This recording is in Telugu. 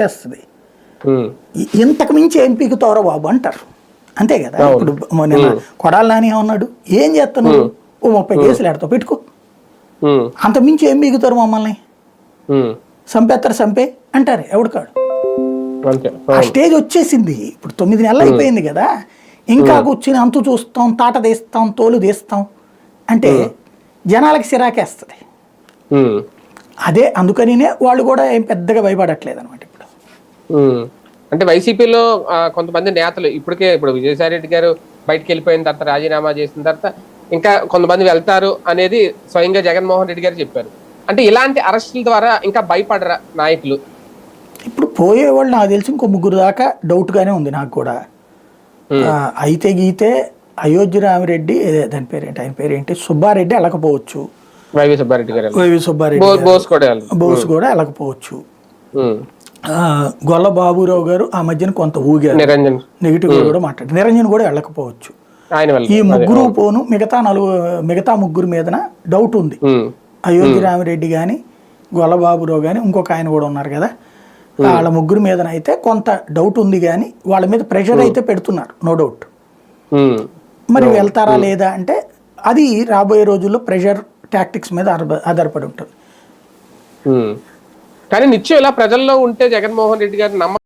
చేస్తుంది. ఇంతకు మించి ఏం పీకుతారో బాబు అంటారు, అంతే కదా. ఇప్పుడు నేను కొడాలి నాని ఉన్నాడు, ఏం చేస్తాను, ఓ 30 కేసులు ఆడతావు పెట్టుకో, అంత మించి ఏం పీకుతారు మమ్మల్ని, చంపేస్తారు చంపే అంటారు ఎవడికాడు. ఆ స్టేజ్ వచ్చేసింది, ఇప్పుడు 9 నెలలు అయిపోయింది కదా. ఇంకా కూర్చుని అంతు చూస్తాం, తాట తీస్తాం, తోలు తీస్తాం అంటే జనాలకి సిరాకేస్తుంది. అదే అందుకనినే వాళ్ళు కూడా ఏం పెద్దగా భయపడట్లేదు అనమాట ఇప్పుడు. అంటే వైసీపీలో కొంతమంది నేతలు ఇప్పుడు విజయసాయి రెడ్డి గారు బయటకు వెళ్ళిపోయిన తర్వాత, రాజీనామా చేసిన తర్వాత ఇంకా కొంతమంది వెళ్తారు అనేది స్వయంగా జగన్మోహన్ రెడ్డి గారు చెప్పారు. అంటే ఇలాంటి అరెస్టుల ద్వారా ఇంకా భయపడరా నాయకులు? ఇప్పుడు పోయేవాళ్ళు నాకు తెలిసి ఇంకో 3 దాకా డౌట్గానే ఉంది నాకు కూడా. అయితే గీతే అయోధ్య రామిరెడ్డి, దాని పేరేంటి, ఆయన పేరేంటి, సుబ్బారెడ్డి వెళ్ళకపోవచ్చు, వైవి సుబ్బారెడ్డి గారు, బోస్ కూడా వెళ్ళకపోవచ్చు, గొల్ల బాబురావు గారు ఆ మధ్యన కొంత ఊగారు, నెగిటివ్ కూడా మాట్లాడారు, నిరంజన్ కూడా వెళ్ళకపోవచ్చు. ఈ ముగ్గురు పోను, మిగతా ముగ్గురు మీదన డౌట్ ఉంది. అయోధ్య రామిరెడ్డి కానీ, గొల్ల బాబురావు కానీ, ఇంకొక ఆయన కూడా ఉన్నారు కదా, వాళ్ళ ముగ్గురు మీదన అయితే కొంత డౌట్ ఉంది. కానీ వాళ్ళ మీద ప్రెషర్ అయితే పెడుతున్నారు, నో డౌట్. మరి వెళ్తారా లేదా అంటే అది రాబోయే రోజుల్లో ప్రెషర్ టాక్టిక్స్ మీద ఆధారపడి ఉంటుంది. కానీ నిత్యం ఇలా ప్రజల్లో ఉంటే జగన్మోహన్ రెడ్డి గారు